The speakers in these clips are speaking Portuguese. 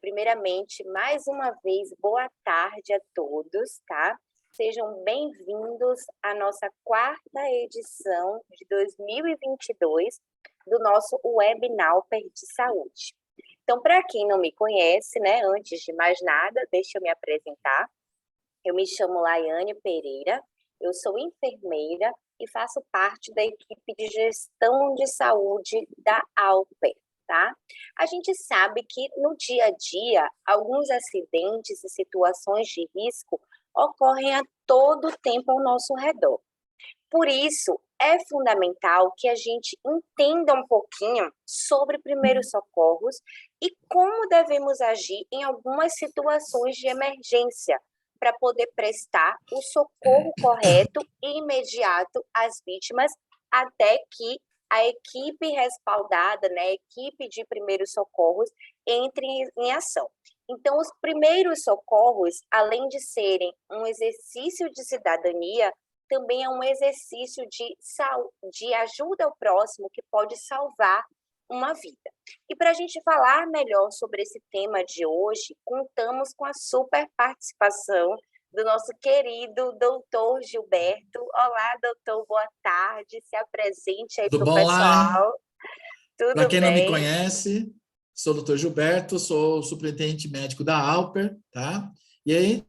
Primeiramente, mais uma vez, boa tarde a todos, tá? Sejam bem-vindos à nossa quarta edição de 2022 do nosso Webinauper de Saúde. Então, para quem não me conhece, né, antes de mais nada, deixa eu me apresentar. Eu me chamo Laiane Pereira, eu sou enfermeira e faço parte da equipe de gestão de saúde da Alper, tá? A gente sabe que no dia a dia, alguns acidentes e situações de risco ocorrem a todo tempo ao nosso redor. Por isso, é fundamental que a gente entenda um pouquinho sobre primeiros socorros e como devemos agir em algumas situações de emergência, para poder prestar o socorro correto e imediato às vítimas, até que a equipe respaldada, né, a equipe de primeiros socorros, entre em ação. Então, os primeiros socorros, além de serem um exercício de cidadania, também é um exercício de ajuda ao próximo que pode salvar uma vida. E para a gente falar melhor sobre esse tema de hoje, contamos com a super participação do nosso querido doutor Gilberto. Olá, doutor, boa tarde, se apresente aí Tudo para o bom, Lai? pessoal. Para Tudo quem não me bem? conhece, sou o doutor Gilberto, sou superintendente médico da Alper, tá? E aí,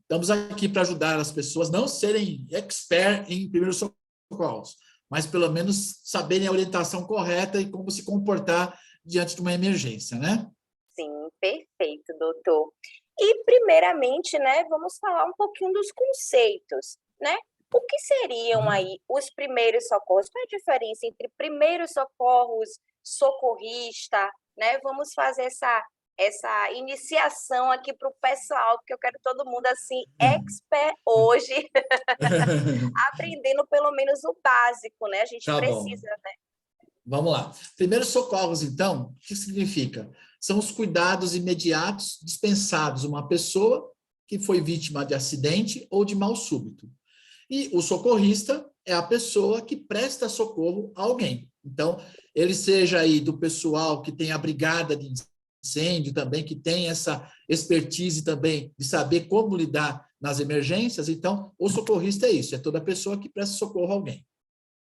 estamos aqui para ajudar as pessoas não serem expert em primeiros socorros, mas pelo menos saberem a orientação correta e como se comportar diante de uma emergência, né? Sim, perfeito, doutor. E, primeiramente, né, vamos falar um pouquinho dos conceitos, né? O que seriam aí os primeiros socorros? Qual é a diferença entre primeiros socorros, socorrista, né? Vamos fazer essa iniciação aqui para o pessoal, porque eu quero todo mundo, assim, expert hoje, aprendendo pelo menos o básico, né? A gente Tá bom. precisa, né? Vamos lá. Primeiros socorros, então, o que significa? São os cuidados imediatos dispensados a uma pessoa que foi vítima de acidente ou de mal súbito. E o socorrista é a pessoa que presta socorro a alguém. Então, ele seja aí do pessoal que tem a brigada de incêndio também, que tem essa expertise também de saber como lidar nas emergências. Então, o socorrista é isso, é toda pessoa que presta socorro a alguém.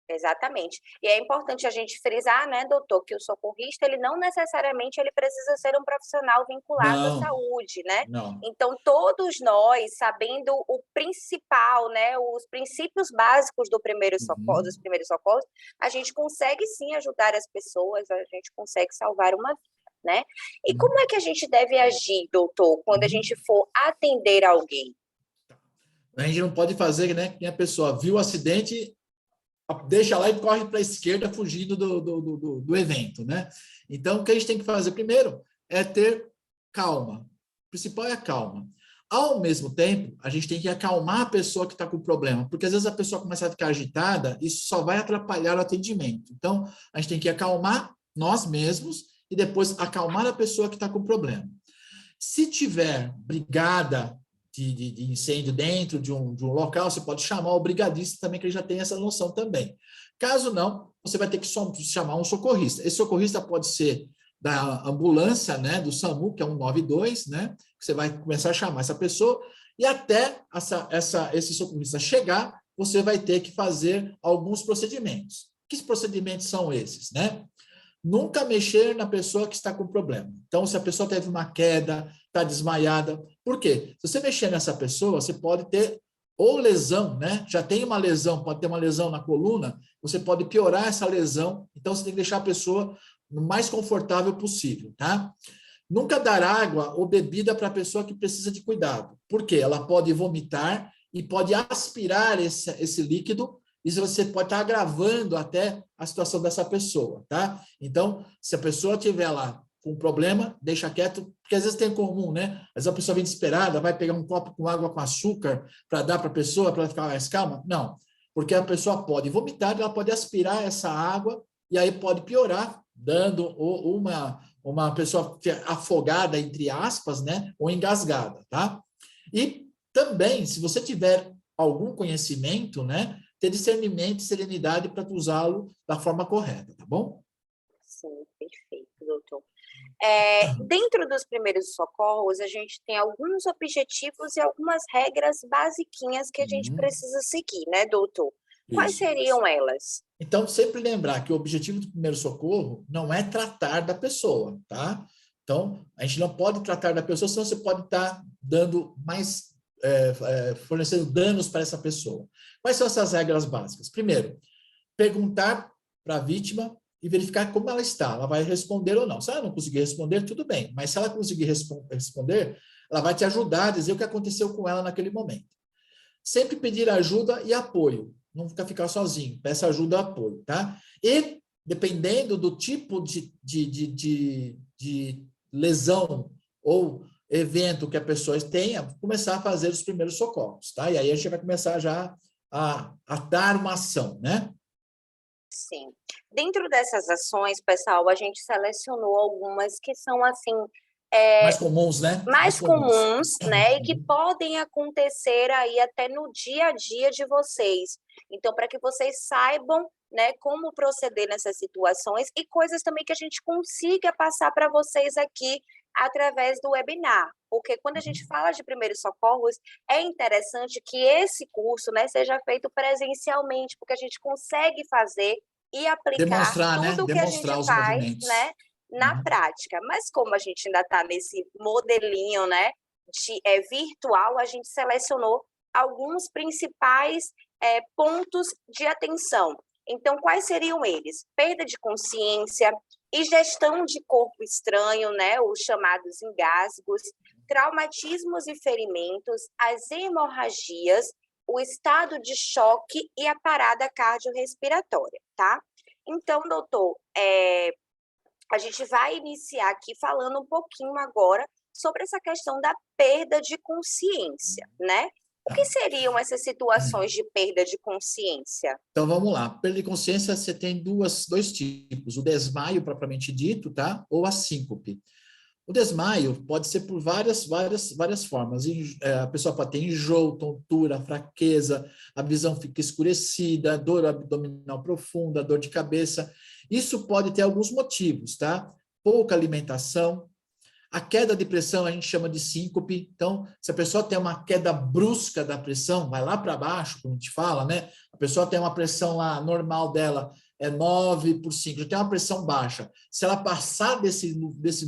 Exatamente. E é importante a gente frisar, né, doutor, que o socorrista, ele não necessariamente ele precisa ser um profissional vinculado à Não, saúde, né? não. Então, todos nós, sabendo o principal, né, os princípios básicos do primeiro socorro, dos Uhum. primeiros socorros, a gente consegue sim ajudar as pessoas, a gente consegue salvar uma vida, né? E como é que a gente deve agir, doutor, quando a gente for atender alguém? A gente não pode fazer, né, que a pessoa viu o acidente, deixa lá e corre para a esquerda fugindo do evento, né? Então, o que a gente tem que fazer primeiro é ter calma. O principal é a calma. Ao mesmo tempo, a gente tem que acalmar a pessoa que está com problema, porque às vezes a pessoa começa a ficar agitada, isso só vai atrapalhar o atendimento. Então, a gente tem que acalmar nós mesmos e depois acalmar a pessoa que está com problema. Se tiver brigada de incêndio dentro de um local, você pode chamar o brigadista também, que ele já tem essa noção também. Caso não, você vai ter que chamar um socorrista. Esse socorrista pode ser da ambulância, né, do SAMU, que é 192, né, que você vai começar a chamar essa pessoa, e até esse socorrista chegar, você vai ter que fazer alguns procedimentos. Que procedimentos são esses, né? Nunca mexer na pessoa que está com problema. Então, se a pessoa teve uma queda, está desmaiada, por quê? Se você mexer nessa pessoa, você pode ter ou lesão, né? Já tem uma lesão, pode ter uma lesão na coluna, você pode piorar essa lesão, então você tem que deixar a pessoa o mais confortável possível, tá? Nunca dar água ou bebida para a pessoa que precisa de cuidado. Por quê? Ela pode vomitar e pode aspirar esse líquido. Isso você pode estar agravando até a situação dessa pessoa, tá? Então, se a pessoa tiver lá com problema, deixa quieto, porque às vezes tem comum, né? Às vezes a pessoa vem desesperada, vai pegar um copo com água com açúcar para dar para a pessoa, para ela ficar mais calma. Não, porque a pessoa pode vomitar, ela pode aspirar essa água e aí pode piorar, dando uma pessoa afogada, entre aspas, né? Ou engasgada, tá? E também, se você tiver algum conhecimento, né? Ter discernimento e serenidade para usá-lo da forma correta, tá bom? Sim, perfeito, doutor. Dentro dos primeiros socorros, a gente tem alguns objetivos e algumas regras basiquinhas que a gente precisa seguir, né, doutor? Quais Isso. seriam elas? Então, sempre lembrar que o objetivo do primeiro socorro não é tratar da pessoa, tá? Então, a gente não pode tratar da pessoa, senão você pode estar dando mais, fornecendo danos para essa pessoa. Quais são essas regras básicas? Primeiro, perguntar para a vítima e verificar como ela está. Ela vai responder ou não. Se ela não conseguir responder, tudo bem. Mas se ela conseguir responder, ela vai te ajudar a dizer o que aconteceu com ela naquele momento. Sempre pedir ajuda e apoio. Nunca ficar sozinho. Peça ajuda e apoio, tá? E, dependendo do tipo de lesão ou evento que a pessoa tenha, começar a fazer os primeiros socorros, tá? E aí a gente vai começar já a dar uma ação, né? Sim. Dentro dessas ações, pessoal, a gente selecionou algumas que são, assim, Mais comuns, né? mais comuns, né, e que podem acontecer aí até no dia a dia de vocês. Então, para que vocês saibam, né, como proceder nessas situações e coisas também que a gente consiga passar para vocês aqui através do webinar. Porque quando a gente fala de primeiros socorros, é interessante que esse curso, né, seja feito presencialmente, porque a gente consegue fazer e aplicar Demonstrar, né? tudo o que a gente Demonstrar os faz, movimentos. né, na prática. Mas como a gente ainda está nesse modelinho, né, virtual, a gente selecionou alguns principais pontos de atenção. Então, quais seriam eles? Perda de consciência, ingestão de corpo estranho, né, os chamados engasgos, traumatismos e ferimentos, as hemorragias, o estado de choque e a parada cardiorrespiratória, tá? Então, doutor, a gente vai iniciar aqui falando um pouquinho agora sobre essa questão da perda de consciência, né? O que seriam essas situações de perda de consciência? Então, vamos lá. Perda de consciência, você tem dois tipos. O desmaio, propriamente dito, tá? Ou a síncope. O desmaio pode ser por várias formas. A pessoa pode ter enjoo, tontura, fraqueza, a visão fica escurecida, dor abdominal profunda, dor de cabeça. Isso pode ter alguns motivos, tá? Pouca alimentação. A queda de pressão a gente chama de síncope. Então, se a pessoa tem uma queda brusca da pressão, vai lá para baixo, como a gente fala, né? A pessoa tem uma pressão lá normal dela, é 9/5, já tem uma pressão baixa. Se ela passar desse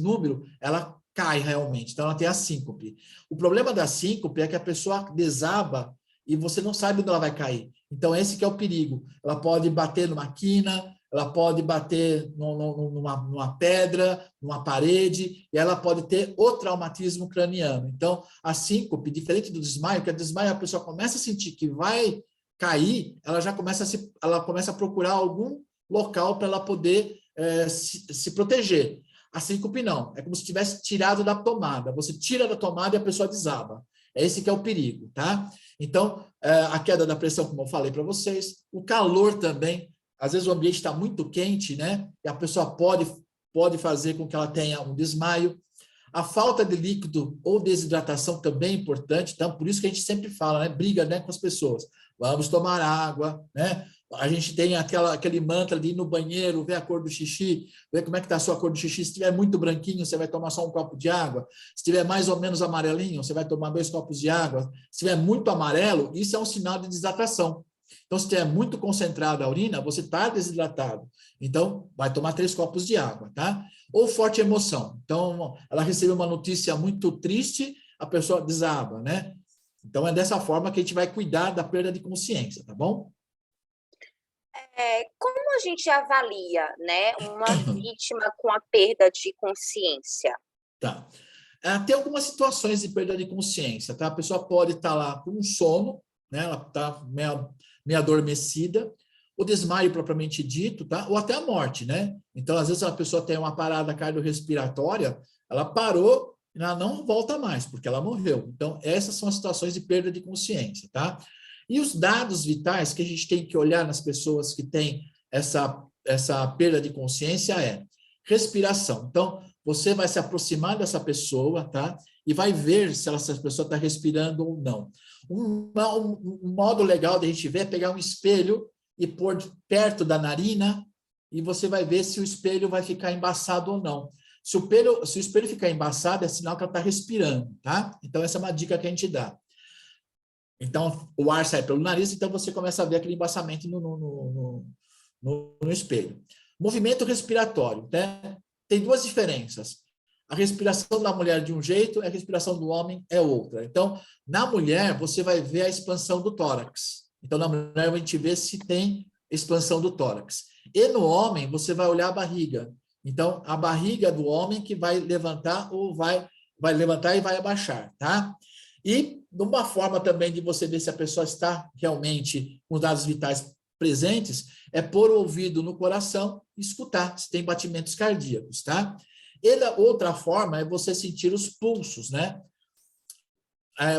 número, ela cai realmente. Então, ela tem a síncope. O problema da síncope é que a pessoa desaba e você não sabe onde ela vai cair. Então, esse que é o perigo. Ela pode bater numa quina, ela pode bater numa pedra, numa parede, e ela pode ter o traumatismo craniano. Então, a síncope, diferente do desmaio, que a desmaio a pessoa começa a sentir que vai cair, ela já começa a procurar algum local para ela poder se proteger. A síncope não, é como se tivesse tirado da tomada. Você tira da tomada e a pessoa desaba. Esse que é o perigo, tá? Então, a queda da pressão, como eu falei para vocês, o calor também. Às vezes o ambiente está muito quente, né? E a pessoa pode fazer com que ela tenha um desmaio. A falta de líquido ou desidratação também é importante, então por isso que a gente sempre fala, né? Briga, né, com as pessoas. Vamos tomar água, né? A gente tem aquele mantra de ir no banheiro, ver a cor do xixi, ver como é que está a sua cor do xixi. Se estiver muito branquinho, você vai tomar só um copo de água. Se estiver mais ou menos amarelinho, você vai tomar 2 copos de água. Se estiver muito amarelo, isso é um sinal de desidratação. Então, se estiver muito concentrada a urina, você está desidratado. Então, vai tomar 3 copos de água, tá? Ou forte emoção. Então, ela recebeu uma notícia muito triste, a pessoa desaba, né? Então, é dessa forma que a gente vai cuidar da perda de consciência, tá bom? Como a gente avalia, né, uma vítima com a perda de consciência? Tá. Tem algumas situações de perda de consciência, tá? A pessoa pode estar lá com um sono, né? Ela está meio adormecida, o desmaio propriamente dito, tá? Ou até a morte, né? Então, às vezes, a pessoa tem uma parada cardiorrespiratória, ela parou e ela não volta mais, porque ela morreu. Então, essas são as situações de perda de consciência, tá? E os dados vitais que a gente tem que olhar nas pessoas que têm essa perda de consciência é respiração. Então, você vai se aproximar dessa pessoa, tá? E vai ver se essa pessoa está respirando ou não. Um modo legal de a gente ver é pegar um espelho e pôr perto da narina e você vai ver se o espelho vai ficar embaçado ou não. Se o espelho ficar embaçado, é sinal que ela está respirando, tá? Então, essa é uma dica que a gente dá. Então, o ar sai pelo nariz, então você começa a ver aquele embaçamento no espelho. Movimento respiratório, né? Tem duas diferenças. A respiração da mulher de um jeito, a respiração do homem é outra. Então, na mulher, você vai ver a expansão do tórax. Então, na mulher, a gente vê se tem expansão do tórax. E no homem, você vai olhar a barriga. Então, a barriga do homem que vai levantar ou vai levantar e vai abaixar, tá? E uma forma também de você ver se a pessoa está realmente com os dados vitais presentes é pôr o ouvido no coração e escutar se tem batimentos cardíacos, tá? E outra forma é você sentir os pulsos, né?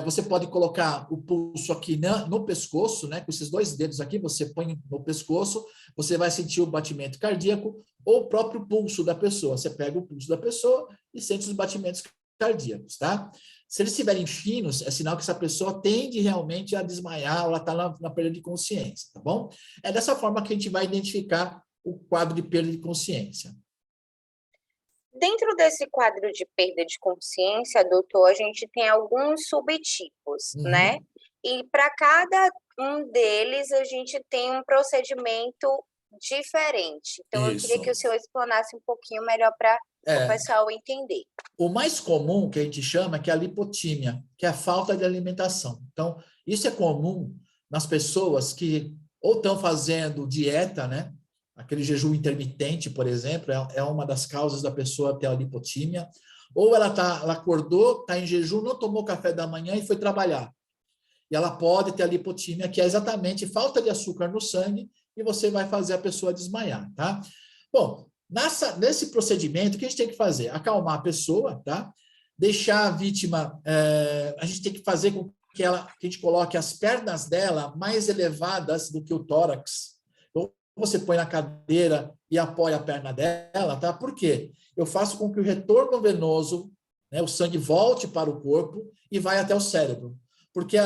Você pode colocar o pulso aqui no pescoço, né? Com esses dois dedos aqui, você põe no pescoço, você vai sentir o batimento cardíaco ou o próprio pulso da pessoa. Você pega o pulso da pessoa e sente os batimentos cardíacos, tá? Se eles estiverem finos, é sinal que essa pessoa tende realmente a desmaiar ou ela está na perda de consciência, tá bom? É dessa forma que a gente vai identificar o quadro de perda de consciência. Dentro desse quadro de perda de consciência, doutor, a gente tem alguns subtipos, né? E para cada um deles, a gente tem um procedimento diferente. Então, eu queria que o senhor explanasse um pouquinho melhor para o pessoal entender. O mais comum que a gente chama que é a lipotímia, que é a falta de alimentação. Então, isso é comum nas pessoas que ou estão fazendo dieta, né? Aquele jejum intermitente, por exemplo, é uma das causas da pessoa ter a lipotímia. Ou ela acordou, está em jejum, não tomou café da manhã e foi trabalhar. E ela pode ter a lipotímia, que é exatamente falta de açúcar no sangue, e você vai fazer a pessoa desmaiar, tá? Bom, nesse procedimento, o que a gente tem que fazer? Acalmar a pessoa, tá? Deixar a vítima, a gente tem que fazer com que a gente coloque as pernas dela mais elevadas do que o tórax. Então, você põe na cadeira e apoia a perna dela, tá? Por quê? Eu faço com que o retorno venoso, né, o sangue volte para o corpo e vai até o cérebro. Porque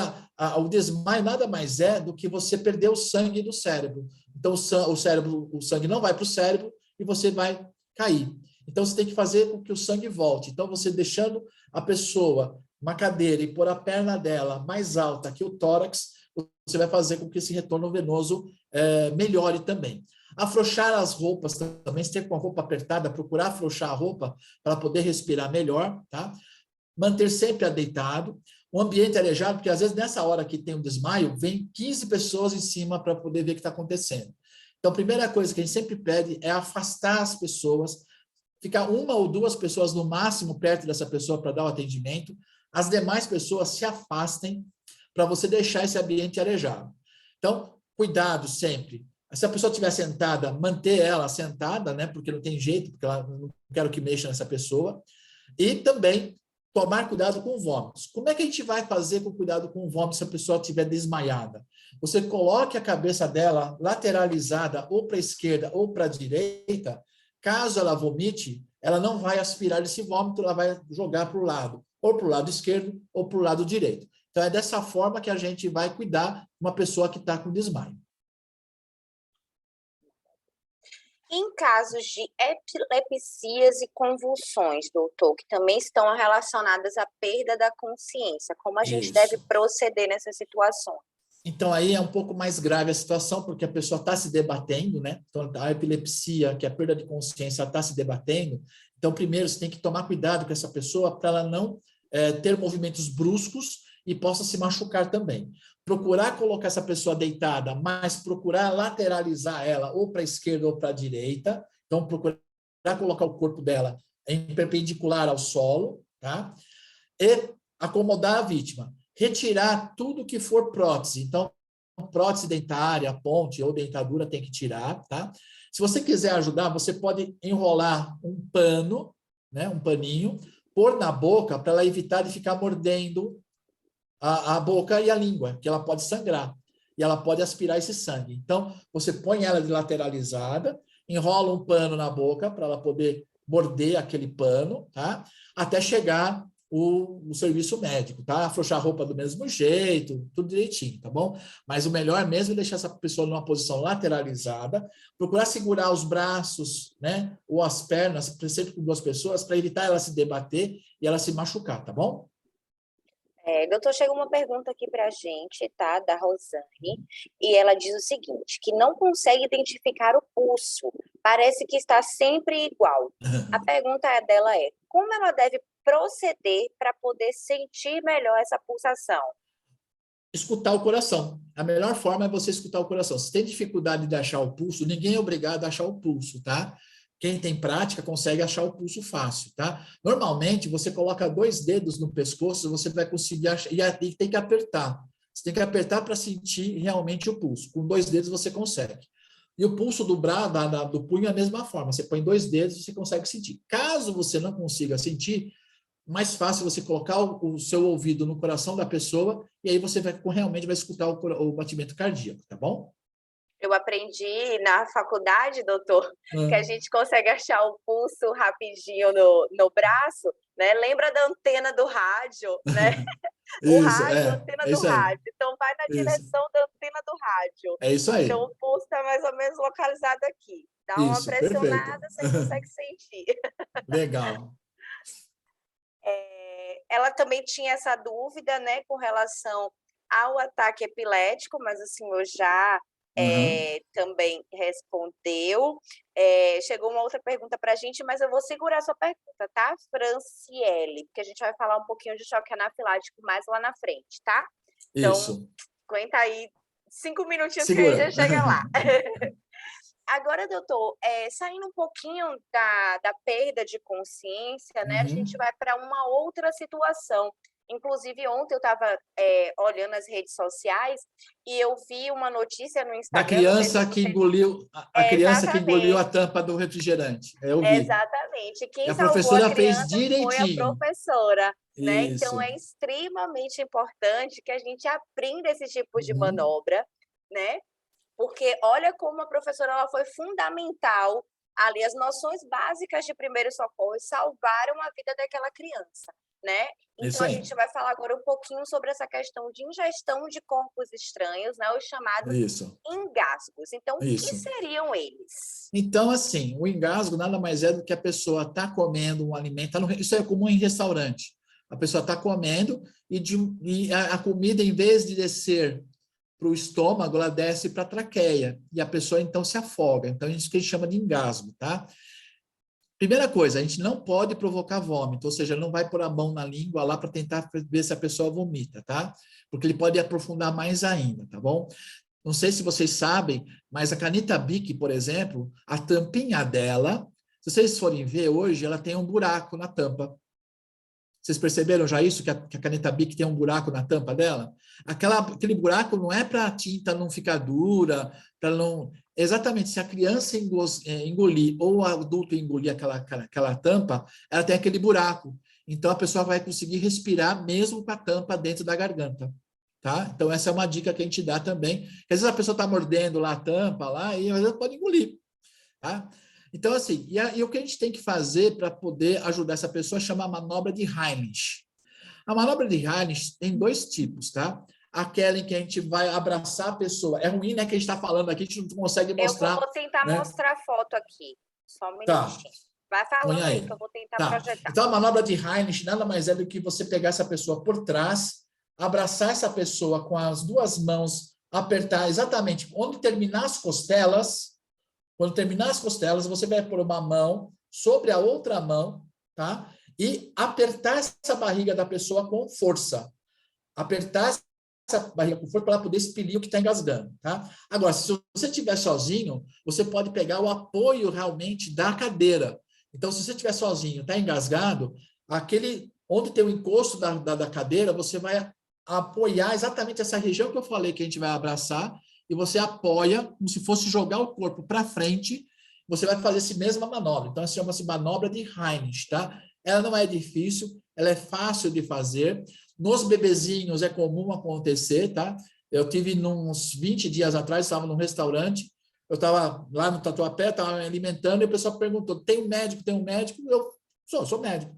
o desmaio nada mais é do que você perder o sangue do cérebro. Então, o sangue não vai para o cérebro e você vai cair. Então, você tem que fazer com que o sangue volte. Então, você deixando a pessoa uma cadeira e pôr a perna dela mais alta que o tórax, você vai fazer com que esse retorno venoso melhore também. Afrouxar as roupas também, se tem com a roupa apertada, procurar afrouxar a roupa para poder respirar melhor, tá? Manter sempre deitado. O ambiente arejado, porque às vezes nessa hora que tem um desmaio, vem 15 pessoas em cima para poder ver o que está acontecendo. Então, a primeira coisa que a gente sempre pede é afastar as pessoas, ficar uma ou duas pessoas no máximo perto dessa pessoa para dar o atendimento, as demais pessoas se afastem para você deixar esse ambiente arejado. Então, cuidado sempre. Se a pessoa estiver sentada, manter ela sentada, né? Porque não tem jeito, porque ela não quero que mexa nessa pessoa. E também tomar cuidado com vômitos. Como é que a gente vai fazer com cuidado com vômitos se a pessoa estiver desmaiada? Você coloque a cabeça dela lateralizada ou para a esquerda ou para a direita. Caso ela vomite, ela não vai aspirar esse vômito, ela vai jogar para o lado, ou para o lado esquerdo ou para o lado direito. Então, é dessa forma que a gente vai cuidar de uma pessoa que está com desmaio. Em casos de epilepsias e convulsões, doutor, que também estão relacionadas à perda da consciência, como a gente deve proceder nessas situações? Então, aí é um pouco mais grave a situação, porque a pessoa está se debatendo, né? Então, a epilepsia, que é a perda de consciência, está se debatendo. Então, primeiro, você tem que tomar cuidado com essa pessoa para ela não ter movimentos bruscos e possa se machucar também. Procurar colocar essa pessoa deitada, mas procurar lateralizar ela ou para a esquerda ou para a direita. Então, procurar colocar o corpo dela em perpendicular ao solo, tá? E acomodar a vítima. Retirar tudo que for prótese. Então, prótese dentária, ponte ou dentadura tem que tirar, tá? Se você quiser ajudar, você pode enrolar um pano, né, um paninho, pôr na boca para ela evitar de ficar mordendo a boca e a língua, que ela pode sangrar e ela pode aspirar esse sangue. Então, você põe ela de lateralizada, enrola um pano na boca para ela poder morder aquele pano, tá? Até chegar o serviço médico, tá? Afrouxar a roupa do mesmo jeito, tudo direitinho, tá bom? Mas o melhor mesmo é deixar essa pessoa numa posição lateralizada, procurar segurar os braços, né? Ou as pernas, sempre com duas pessoas, para evitar ela se debater e ela se machucar, tá bom? Doutor, chegou uma pergunta aqui para a gente, tá? Da Rosane, e ela diz o seguinte, que não consegue identificar o pulso, parece que está sempre igual. A pergunta dela é, como ela deve proceder para poder sentir melhor essa pulsação? Escutar o coração. A melhor forma é você escutar o coração. Se tem dificuldade de achar o pulso, ninguém é obrigado a achar o pulso, tá? Quem tem prática consegue achar o pulso fácil, tá? Normalmente, você coloca 2 dedos no pescoço, você vai conseguir achar, e tem que apertar. Você tem que apertar para sentir realmente o pulso. Com 2 dedos você consegue. E o pulso do braço, do punho é a mesma forma. Você põe 2 dedos e você consegue sentir. Caso você não consiga sentir, mais fácil você colocar o seu ouvido no coração da pessoa e aí você realmente vai escutar o batimento cardíaco, tá bom? Eu aprendi na faculdade, doutor, que a gente consegue achar o pulso rapidinho no braço, né? Lembra da antena do rádio, né? O Isso, rádio, a antena é do isso aí. rádio. Então, vai na Isso. direção da antena do rádio. É isso Então, aí. o pulso está mais ou menos localizado aqui. Dá uma Isso, perfeito. pressionada, você consegue sentir. Legal. Ela também tinha essa dúvida, né, com relação ao ataque epilético, mas o senhor já Uhum. também respondeu. Chegou uma outra pergunta para a gente, mas eu vou segurar a sua pergunta, tá, Franciele? Porque a gente vai falar um pouquinho de choque anafilático mais lá na frente, tá? Então, Isso. aguenta aí 5 minutinhos que a gente já Segura. chega lá. Agora, doutor, saindo um pouquinho da perda de consciência, né, a gente Uhum. vai para uma outra situação. Inclusive, ontem eu estava olhando as redes sociais e eu vi uma notícia no Da Instagram, não sei se criança que você... engoliu, a criança que engoliu a Exatamente, tampa do refrigerante. Eu vi. exatamente. E Quem a salvou a professora fez criança foi a direitinho. professora, né? Então, Isso. é extremamente importante que a gente aprenda esse tipo de Uhum. manobra, né? Porque olha como a professora ela foi fundamental ali, as noções básicas de primeiro socorro salvaram a vida daquela criança, né? Então, Isso a aí. gente vai falar agora um pouquinho sobre essa questão de ingestão de corpos estranhos, né? Os chamados Isso. engasgos. Então, o que Isso. seriam eles? Então, assim, o engasgo nada mais é do que a pessoa está comendo um alimento. Isso é comum em restaurante. A pessoa está comendo e a comida, em vez de descer para o estômago, ela desce para a traqueia. E a pessoa, então, se afoga. Então, é isso que a gente chama de engasgo, tá? Primeira coisa, a gente não pode provocar vômito, ou seja, não vai pôr a mão na língua lá para tentar ver se a pessoa vomita, tá? Porque ele pode aprofundar mais ainda, tá bom? Não sei se vocês sabem, mas a caneta Bic, por exemplo, a tampinha dela, se vocês forem ver hoje, ela tem um buraco na tampa. Vocês perceberam já isso, que a caneta Bic tem um buraco na tampa dela? Aquele buraco não é para a tinta não ficar dura, para não... Exatamente, se a criança engolir ou o adulto engolir aquela tampa, ela tem aquele buraco. Então, a pessoa vai conseguir respirar mesmo com a tampa dentro da garganta. Tá? Então, essa é uma dica que a gente dá também. Às vezes a pessoa está mordendo lá a tampa, lá, e às vezes pode engolir. Tá? Então, assim, e o que a gente tem que fazer para poder ajudar essa pessoa chama a manobra de Heimlich. A manobra de Heimlich tem 2 tipos, tá? Aquela em que a gente vai abraçar a pessoa. É ruim, né, que a gente está falando aqui, a gente não consegue Eu vou mostrar, tentar né? mostrar a foto aqui. Só um Tá, minutinho. Vai põe falando aí aí. que eu vou tentar Tá. projetar. Então, a manobra de Heimlich nada mais é do que você pegar essa pessoa por trás, abraçar essa pessoa com as 2 mãos, apertar exatamente onde terminar as costelas. Quando terminar as costelas, você vai pôr uma mão sobre a outra mão, tá? E apertar essa barriga da pessoa com força. Apertar essa barriga com força para ela poder expelir o que está engasgando, tá? Agora, se você estiver sozinho, você pode pegar o apoio realmente da cadeira. Então, se você estiver sozinho, está engasgado, aquele onde tem o encosto da cadeira, você vai apoiar exatamente essa região que eu falei que a gente vai abraçar, e você apoia como se fosse jogar o corpo para frente, você vai fazer essa mesma manobra. Então, essa chama-se manobra de Heimlich, tá? Ela não é difícil, ela é fácil de fazer. Nos bebezinhos é comum acontecer, tá? Eu tive uns 20 dias atrás, estava num restaurante, eu estava lá no Tatuapé, estava me alimentando, e o pessoal perguntou, tem um médico? Eu sou médico.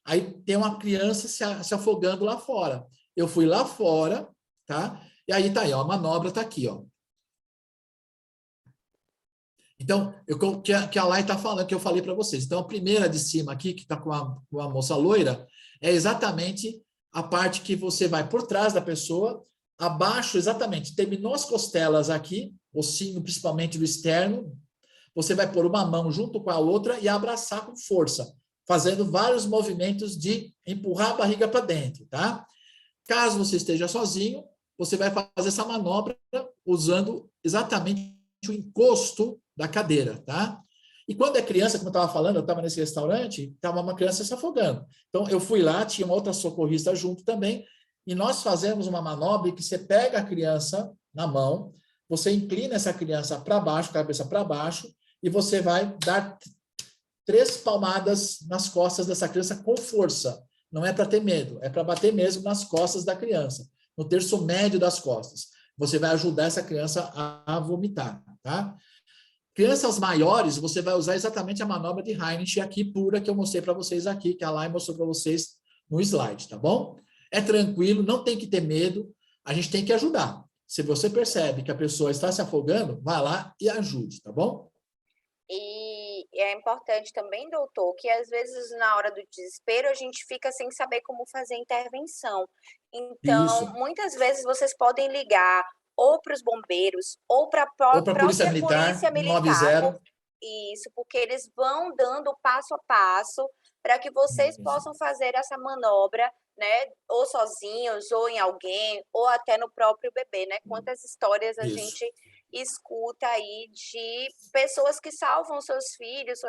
aí tem uma criança se afogando lá fora. Eu fui lá fora, tá? E aí tá aí, ó, a manobra tá aqui, ó. Então, que a Lai está falando, que eu falei para vocês. Então, a primeira de cima aqui, que está com a moça loira, é exatamente a parte que você vai por trás da pessoa, abaixo, exatamente, terminou as costelas aqui, ossinho principalmente do externo, você vai pôr uma mão junto com a outra e abraçar com força, fazendo vários movimentos de empurrar a barriga para dentro, tá? Caso você esteja sozinho, você vai fazer essa manobra usando exatamente o encosto da cadeira, tá? E quando é criança, como eu estava falando, eu estava nesse restaurante, estava uma criança se afogando. Então, eu fui lá, tinha uma outra socorrista junto também, e nós fazemos uma manobra que você pega a criança na mão, você inclina essa criança para baixo, cabeça para baixo, e você vai dar 3 palmadas nas costas dessa criança com força. Não é para ter medo, é para bater mesmo nas costas da criança, no terço médio das costas. Você vai ajudar essa criança a vomitar, tá? Crianças maiores, você vai usar exatamente a manobra de Heinrich aqui pura que eu mostrei para vocês aqui, que a Lai mostrou para vocês no slide, tá bom? É tranquilo, não tem que ter medo, a gente tem que ajudar. Se você percebe que a pessoa está se afogando, vá lá e ajude, tá bom? E é importante também, doutor, que às vezes na hora do desespero a gente fica sem saber como fazer a intervenção. Então, Isso. muitas vezes vocês podem ligar ou para os bombeiros ou para a Ou para a Polícia própria Militar, polícia militar. 190. Isso, porque eles vão dando passo a passo para que vocês possam fazer essa manobra, né? Ou sozinhos, ou em alguém, ou até no próprio bebê, né? Quantas histórias a Isso. gente escuta aí de pessoas que salvam seus filhos,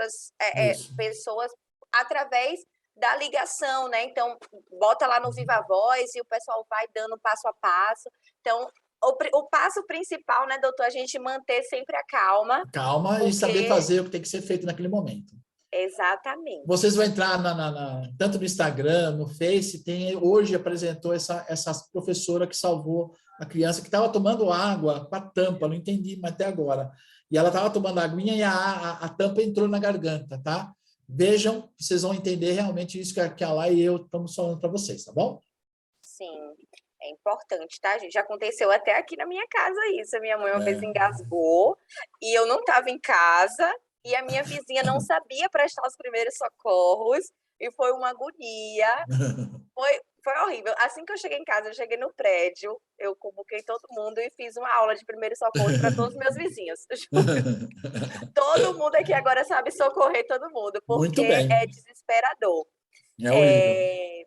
Isso. pessoas através da ligação, né? Então, bota lá no Viva Voz e o pessoal vai dando passo a passo. Então, o passo principal, né, doutor, a gente manter sempre a calma, Calma e saber porque fazer o que tem que ser feito naquele momento. exatamente. Vocês vão entrar tanto no Instagram, no Face, hoje apresentou essa professora que salvou a criança que estava tomando água com a tampa, não entendi mas até agora. E ela estava tomando aguinha e a tampa entrou na garganta, tá? Vejam, vocês vão entender realmente isso que a Lá e eu estamos falando para vocês, tá bom? Sim, é importante, tá, gente? Já aconteceu até aqui na minha casa isso. A minha mãe uma vez engasgou e eu não estava em casa e a minha vizinha não sabia prestar os primeiros socorros e foi uma agonia. Foi horrível. Assim que eu cheguei em casa, eu cheguei no prédio, eu convoquei todo mundo e fiz uma aula de primeiros socorros para todos os meus vizinhos. Todo mundo aqui agora sabe socorrer todo mundo, porque Muito bem. é desesperador. É horrível.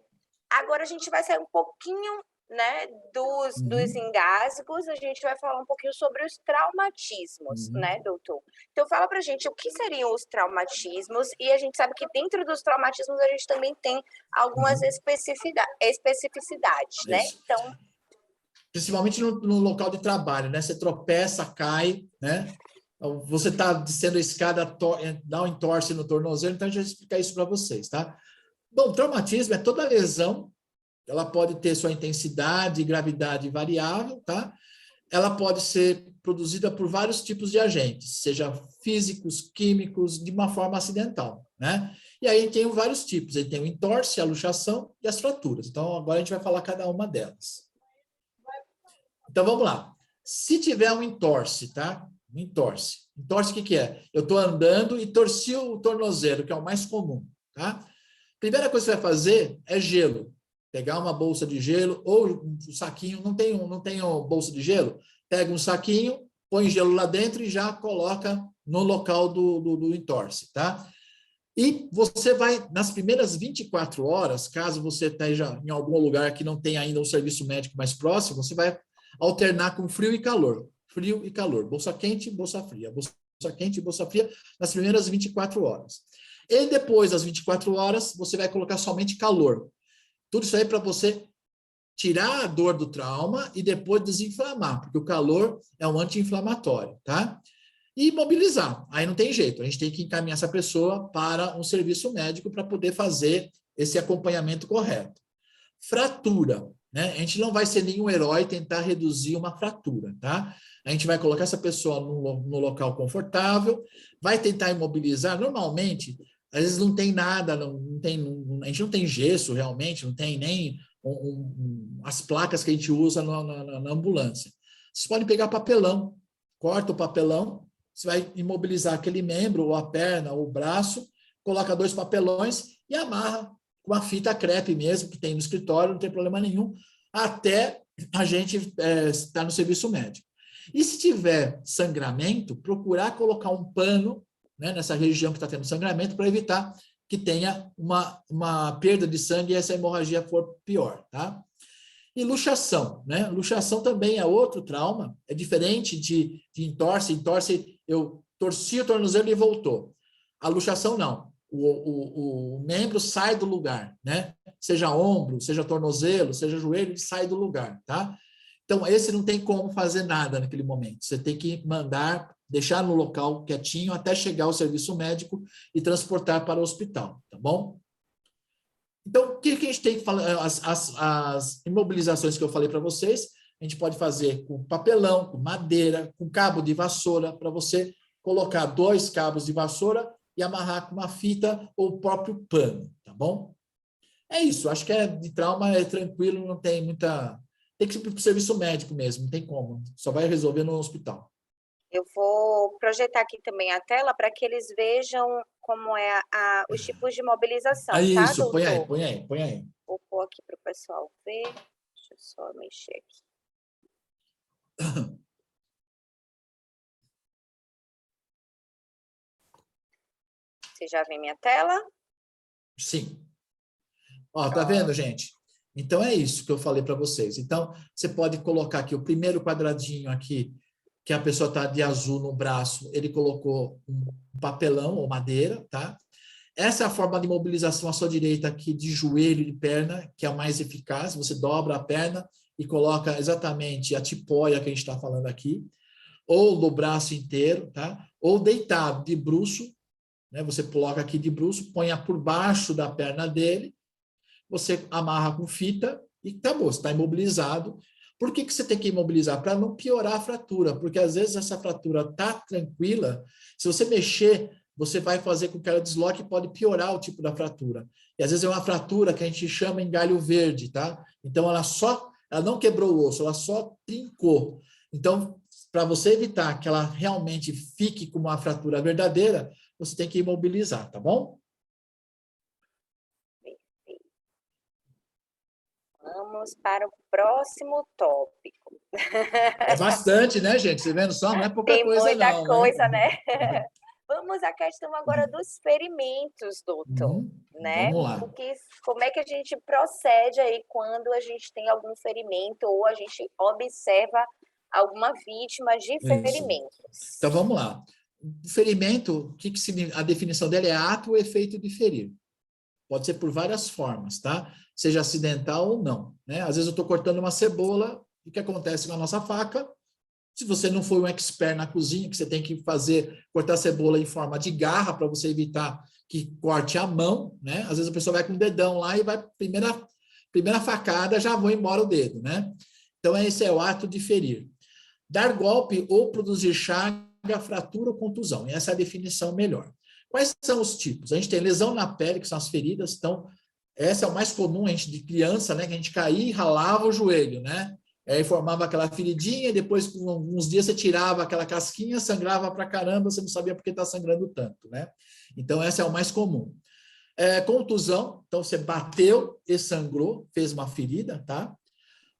Agora a gente vai sair um pouquinho, né, dos engasgos, a gente vai falar um pouquinho sobre os traumatismos, né, doutor? Então fala pra gente o que seriam os traumatismos, e a gente sabe que dentro dos traumatismos a gente também tem algumas especificidades, né? Isso. Então, Principalmente no local de trabalho, né? Você tropeça, cai, né? Você está descendo a escada, dá um entorse no tornozelo, então a gente vai explicar isso para vocês, tá? Bom, traumatismo é toda lesão, ela pode ter sua intensidade e gravidade variável, tá? Ela pode ser produzida por vários tipos de agentes, seja físicos, químicos, de uma forma acidental, né? E aí tem vários tipos, aí tem o entorse, a luxação e as fraturas. Então, agora a gente vai falar cada uma delas. Então, vamos lá. Se tiver um entorse, tá? Um entorse. Entorse, o que é? Eu estou andando e torci o tornozelo, que é o mais comum, tá? Primeira coisa que você vai fazer é gelo. Pegar uma bolsa de gelo ou um saquinho, não tem bolsa de gelo? Pega um saquinho, põe gelo lá dentro e já coloca no local do entorse, tá? E você vai, nas primeiras 24 horas, caso você esteja em algum lugar que não tem ainda um serviço médico mais próximo, você vai alternar com frio e calor. Frio e calor. Bolsa quente, bolsa fria. Bolsa quente, bolsa fria, nas primeiras 24 horas. E depois das 24 horas, você vai colocar somente calor. Tudo isso aí para você tirar a dor do trauma e depois desinflamar, porque o calor é um anti-inflamatório, tá? E mobilizar. Aí não tem jeito, a gente tem que encaminhar essa pessoa para um serviço médico para poder fazer esse acompanhamento correto. Fratura, né? A gente não vai ser nenhum herói tentar reduzir uma fratura, tá? A gente vai colocar essa pessoa no local confortável, vai tentar imobilizar. Normalmente, às vezes não tem nada, a gente não tem gesso realmente, não tem nem as placas que a gente usa na ambulância. Vocês podem pegar papelão, corta o papelão, você vai imobilizar aquele membro, ou a perna, ou o braço, coloca 2 papelões e amarra com uma fita crepe mesmo, que tem no escritório, não tem problema nenhum, até a gente estar no serviço médico. E se tiver sangramento, procurar colocar um pano, né, nessa região que está tendo sangramento, para evitar que tenha uma perda de sangue e essa hemorragia for pior, tá? E luxação, né? Luxação também é outro trauma, é diferente de entorse. Entorse, eu torci o tornozelo e voltou. A luxação, não. O membro sai do lugar, né? Seja ombro, seja tornozelo, seja joelho, ele sai do lugar, tá? Então, esse não tem como fazer nada naquele momento. Você tem que mandar, deixar no local quietinho até chegar ao serviço médico e transportar para o hospital, tá bom? Então, o que a gente tem que falar? As imobilizações que eu falei para vocês, a gente pode fazer com papelão, com madeira, com cabo de vassoura, para você colocar 2 cabos de vassoura e amarrar com uma fita ou o próprio pano, tá bom? É isso, acho que de trauma é tranquilo, não tem muita... Tem que ir para o serviço médico mesmo, não tem como, só vai resolver no hospital. Eu vou projetar aqui também a tela para que eles vejam como é os tipos de mobilização, tá, Isso, põe aí, doutor? põe aí, põe aí. Vou pôr aqui para o pessoal ver. Deixa eu só mexer aqui. Você já vê minha tela? Sim. Ó, tá vendo, gente? Então, é isso que eu falei para vocês. Então, você pode colocar aqui o primeiro quadradinho aqui, que a pessoa está de azul no braço, ele colocou um papelão ou madeira, tá? Essa é a forma de mobilização à sua direita aqui, de joelho e de perna, que é a mais eficaz. Você dobra a perna e coloca exatamente a tipóia que a gente está falando aqui, ou do braço inteiro, tá? Ou deitado, de bruço, né? Você coloca aqui de bruço, põe por baixo da perna dele, você amarra com fita e acabou, você está imobilizado. Por que você tem que imobilizar? Para não piorar a fratura, porque às vezes essa fratura está tranquila, se você mexer, você vai fazer com que ela desloque e pode piorar o tipo da fratura. E às vezes é uma fratura que a gente chama em galho verde, tá? Então ela não quebrou o osso, ela só trincou. Então, para você evitar que ela realmente fique com uma fratura verdadeira, você tem que imobilizar, tá bom? Vamos para o próximo tópico. É bastante, né, gente? Você vendo só? Não é pouca Tem coisa, muita não, né? coisa, né? Vamos à questão agora dos ferimentos, doutor, né? Vamos lá. Como é que a gente procede aí quando a gente tem algum ferimento ou a gente observa alguma vítima de Isso. ferimentos? Então, vamos lá. Ferimento, a definição dele é ato ou efeito de ferir. Pode ser por várias formas, tá? Seja acidental ou não, né? Às vezes eu estou cortando uma cebola, e o que acontece com a nossa faca? Se você não for um expert na cozinha, que você tem que cortar a cebola em forma de garra para você evitar que corte a mão, né? Às vezes a pessoa vai com o dedão lá e vai, primeira facada, já vou embora o dedo, né? Então, esse é o ato de ferir. Dar golpe ou produzir chaga, fratura ou contusão. E essa é a definição melhor. Quais são os tipos? A gente tem lesão na pele, que são as feridas. Então, essa é o mais comum, a gente de criança, né? Que a gente caía e ralava o joelho, né? Aí formava aquela feridinha, e depois, com alguns dias, você tirava aquela casquinha, sangrava pra caramba, você não sabia por que está sangrando tanto, né? Então, essa é o mais comum. Contusão, então você bateu e sangrou, fez uma ferida, tá?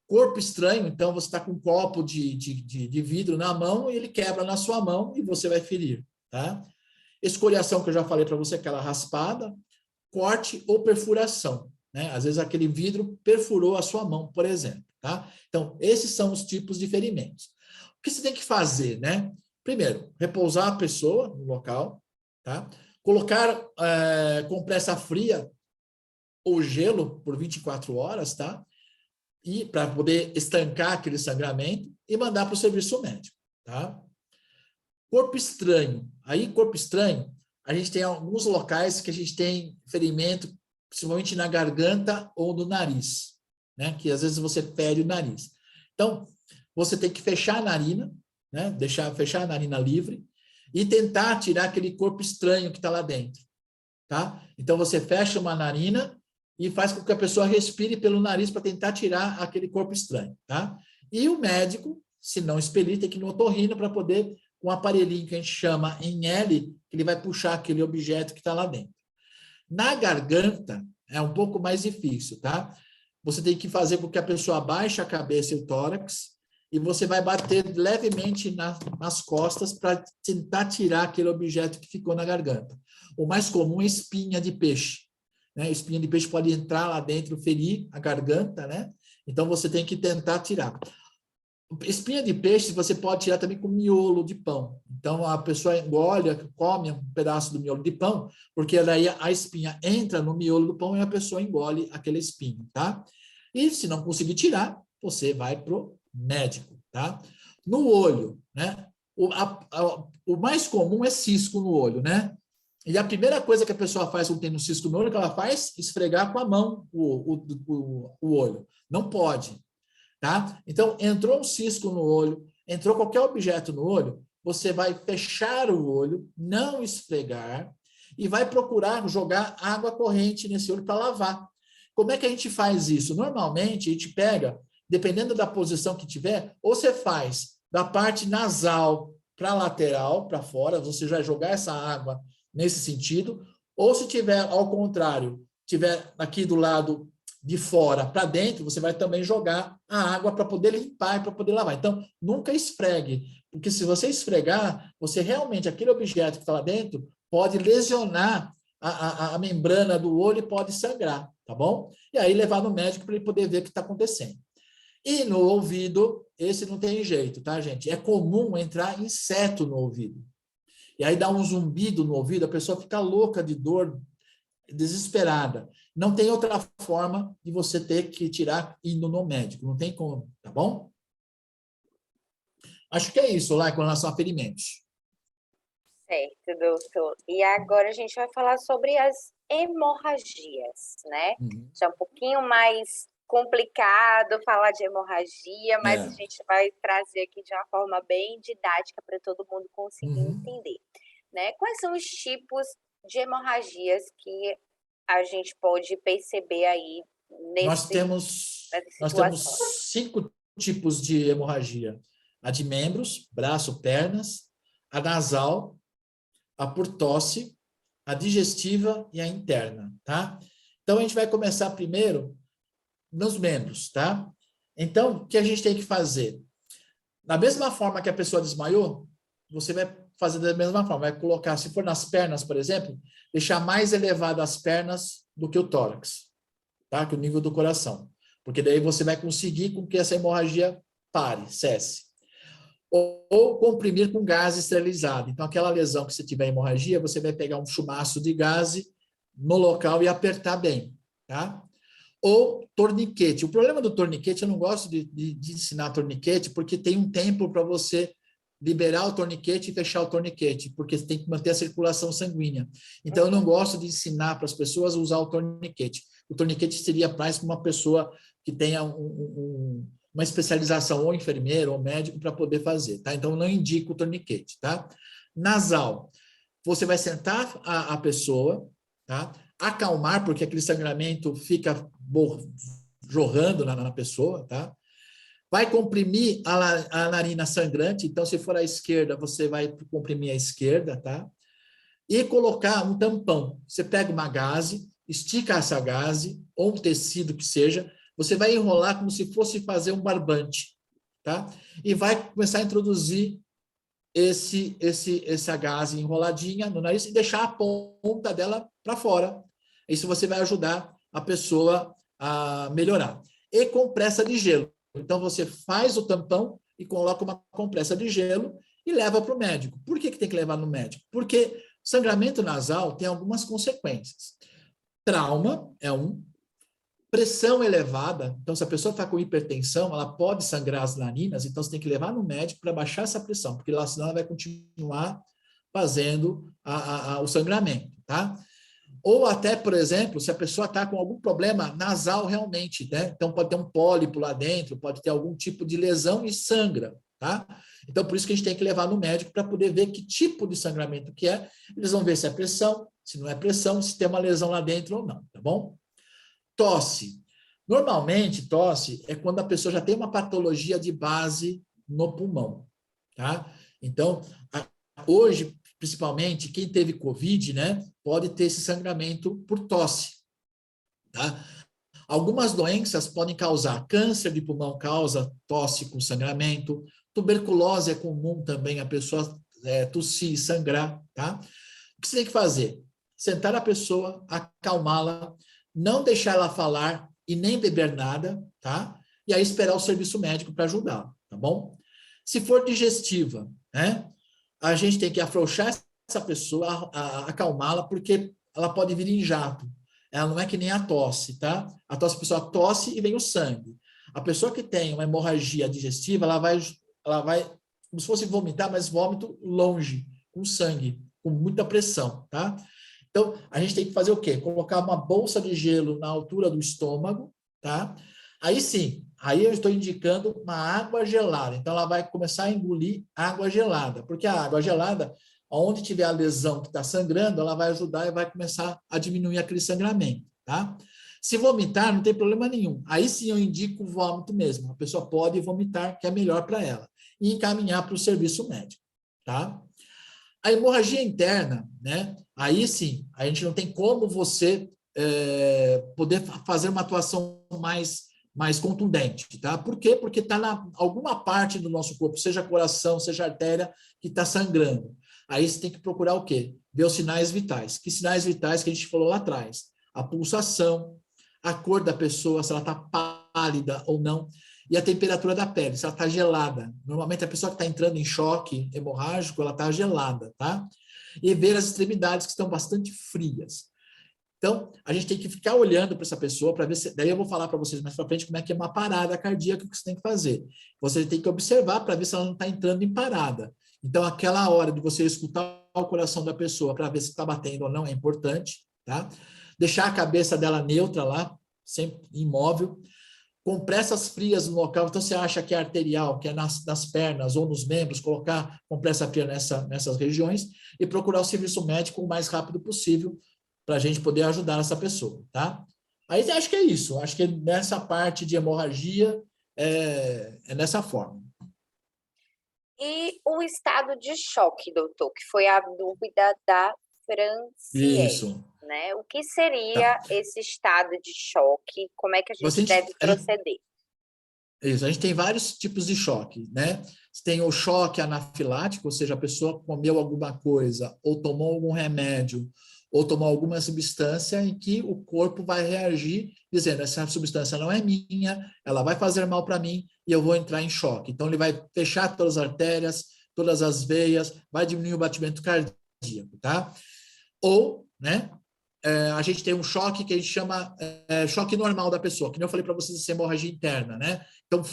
Corpo estranho, então você está com um copo de vidro na mão e ele quebra na sua mão e você vai ferir, tá? Escoriação, que eu já falei para você, aquela raspada, corte ou perfuração, né? Às vezes aquele vidro perfurou a sua mão, por exemplo, tá? Então, esses são os tipos de ferimentos. O que você tem que fazer, né? Primeiro, repousar a pessoa no local, tá? Colocar compressa fria ou gelo por 24 horas, tá? E para poder estancar aquele sangramento e mandar para o serviço médico, tá? Corpo estranho. Aí, corpo estranho, a gente tem alguns locais que a gente tem ferimento, principalmente na garganta ou no nariz, né? Que às vezes você fere o nariz. Então, você tem que fechar a narina, né? Fechar a narina livre e tentar tirar aquele corpo estranho que está lá dentro. tá? Então, você fecha uma narina e faz com que a pessoa respire pelo nariz para tentar tirar aquele corpo estranho, tá? E o médico, se não expelir, tem que ir no otorrino para poder, com um aparelhinho que a gente chama em L, ele vai puxar aquele objeto que está lá dentro. Na garganta, é um pouco mais difícil, tá? Você tem que fazer com que a pessoa abaixe a cabeça e o tórax, e você vai bater levemente nas costas para tentar tirar aquele objeto que ficou na garganta. O mais comum é espinha de peixe, né? Espinha de peixe pode entrar lá dentro, ferir a garganta, né? Então, você tem que tentar tirar. Espinha de peixe você pode tirar também com miolo de pão. Então, a pessoa engole, come um pedaço do miolo de pão, porque daí a espinha entra no miolo do pão e a pessoa engole aquele espinho, tá? E se não conseguir tirar, você vai para o médico, tá? No olho, né? O mais comum é cisco no olho, né? E a primeira coisa que a pessoa faz quando tem um cisco no olho, que ela faz, esfregar com a mão o olho. Não pode, tá? Então, entrou um cisco no olho, entrou qualquer objeto no olho, você vai fechar o olho, não esfregar, e vai procurar jogar água corrente nesse olho para lavar. Como é que a gente faz isso? Normalmente, a gente pega, dependendo da posição que tiver, ou você faz da parte nasal para a lateral, para fora, você vai jogar essa água nesse sentido, ou se tiver ao contrário, tiver aqui do lado de fora para dentro, você vai também jogar a água para poder limpar e para poder lavar. Então, nunca esfregue, porque se você esfregar, você realmente, aquele objeto que está lá dentro, pode lesionar a membrana do olho e pode sangrar, tá bom? E aí levar no médico para ele poder ver o que está acontecendo. E no ouvido, esse não tem jeito, tá, gente? É comum entrar inseto no ouvido. E aí dá um zumbido no ouvido, a pessoa fica louca de dor, desesperada. Não tem outra forma de você ter que tirar indo no médico, não tem como, tá bom? Acho que é isso lá com relação a ferimentos. Certo, doutor. E agora a gente vai falar sobre as hemorragias, né? Já é um pouquinho mais complicado falar de hemorragia, mas a gente vai trazer aqui de uma forma bem didática para todo mundo conseguir entender, né? Quais são os tipos de hemorragias que a gente pode perceber aí Nós temos 5 tipos de hemorragia: a de membros, braço, pernas, a nasal, a por tosse, a digestiva e a interna, tá? Então, a gente vai começar primeiro nos membros, tá? Então, o que a gente tem que fazer? Da mesma forma que a pessoa desmaiou, você vai fazer da mesma forma, vai colocar, se for nas pernas, por exemplo, deixar mais elevado as pernas do que o tórax, tá? Que o nível do coração. Porque daí você vai conseguir com que essa hemorragia pare, cesse. Ou comprimir com gás esterilizado. Então, aquela lesão que você tiver hemorragia, você vai pegar um chumaço de gás no local e apertar bem, tá? Ou torniquete. O problema do torniquete, eu não gosto de ensinar torniquete, porque tem um tempo para você liberar o torniquete e fechar o torniquete, porque você tem que manter a circulação sanguínea. Então, eu não gosto de ensinar para as pessoas a usar o torniquete. O torniquete seria mais para uma pessoa que tenha uma especialização, ou enfermeiro, ou médico, para poder fazer, tá? Então, eu não indico o torniquete, tá? Nasal. Você vai sentar a pessoa, tá? Acalmar, porque aquele sangramento fica jorrando na pessoa, tá? Vai comprimir a narina sangrante, então, se for à esquerda, você vai comprimir a esquerda, tá? E colocar um tampão. Você pega uma gaze, estica essa gaze, ou um tecido que seja, você vai enrolar como se fosse fazer um barbante, tá? E vai começar a introduzir essa gaze enroladinha no nariz e deixar a ponta dela para fora. Isso você vai ajudar a pessoa a melhorar. E compressa de gelo. Então, você faz o tampão e coloca uma compressa de gelo e leva para o médico. Por que tem que levar no médico? Porque sangramento nasal tem algumas consequências. Trauma é um. Pressão elevada. Então, se a pessoa está com hipertensão, ela pode sangrar as narinas, então você tem que levar no médico para baixar essa pressão, porque lá, senão ela vai continuar fazendo o sangramento, tá? Ou até, por exemplo, se a pessoa está com algum problema nasal realmente, né? Então pode ter um pólipo lá dentro, pode ter algum tipo de lesão e sangra, tá? Então, por isso que a gente tem que levar no médico para poder ver que tipo de sangramento que é. Eles vão ver se é pressão, se não é pressão, se tem uma lesão lá dentro ou não, tá bom? Tosse. Normalmente, tosse é quando a pessoa já tem uma patologia de base no pulmão, tá? Então, hoje, principalmente, quem teve Covid, né, pode ter esse sangramento por tosse, tá? Algumas doenças podem causar câncer de pulmão, causa tosse com sangramento, tuberculose é comum também a pessoa tossir e sangrar, tá? O que você tem que fazer? Sentar a pessoa, acalmá-la, não deixar ela falar e nem beber nada, tá? E aí esperar o serviço médico para ajudá-la, tá bom? Se for digestiva, né? A gente tem que afrouxar essa pessoa, acalmá-la, porque ela pode vir em jato. Ela não é que nem a tosse, tá? A tosse, a pessoa tosse e vem o sangue. A pessoa que tem uma hemorragia digestiva, ela vai como se fosse vomitar, mas vômito longe, com sangue, com muita pressão, tá? Então, a gente tem que fazer o quê? Colocar uma bolsa de gelo na altura do estômago, tá? Aí sim, aí eu estou indicando uma água gelada. Então, ela vai começar a engolir água gelada, porque a água gelada, onde tiver a lesão que está sangrando, ela vai ajudar e vai começar a diminuir aquele sangramento, tá? Se vomitar, não tem problema nenhum. Aí sim eu indico o vômito mesmo. A pessoa pode vomitar, que é melhor para ela. E encaminhar para o serviço médico, tá? A hemorragia interna, né? Aí sim, a gente não tem como você poder fazer uma atuação mais contundente, tá? Por quê? Porque está na alguma parte do nosso corpo, seja coração, seja artéria, que está sangrando. Aí você tem que procurar o quê? Ver os sinais vitais. Que sinais vitais que a gente falou lá atrás? A pulsação, a cor da pessoa, se ela está pálida ou não, e a temperatura da pele, se ela está gelada. Normalmente a pessoa que está entrando em choque hemorrágico, ela está gelada, tá? E ver as extremidades que estão bastante frias. Então, a gente tem que ficar olhando para essa pessoa para ver se. Daí eu vou falar para vocês mais para frente como é que é uma parada cardíaca que você tem que fazer. Você tem que observar para ver se ela não está entrando em parada. Então, aquela hora de você escutar o coração da pessoa para ver se está batendo ou não é importante, tá? Deixar a cabeça dela neutra lá, sempre imóvel. Compressas frias no local, então você acha que é arterial, que é nas pernas ou nos membros, colocar compressa fria nessas regiões e procurar o serviço médico o mais rápido possível para a gente poder ajudar essa pessoa, tá? Aí acho que é isso, acho que nessa parte de hemorragia é nessa forma. E o estado de choque, doutor, que foi a dúvida da Franciele, Isso. né? O que seria Tá. esse estado de choque? Como é que a gente deve A gente, proceder? isso, a gente tem vários tipos de choque, né? Tem o choque anafilático, ou seja, a pessoa comeu alguma coisa, ou tomou algum remédio, ou tomou alguma substância em que o corpo vai reagir, dizendo, essa substância não é minha, ela vai fazer mal para mim e eu vou entrar em choque. Então, ele vai fechar todas as artérias, todas as veias, vai diminuir o batimento cardíaco, tá? Ou, né, a gente tem um choque que a gente chama choque normal da pessoa, que nem eu falei para vocês, essa hemorragia interna, né? Então,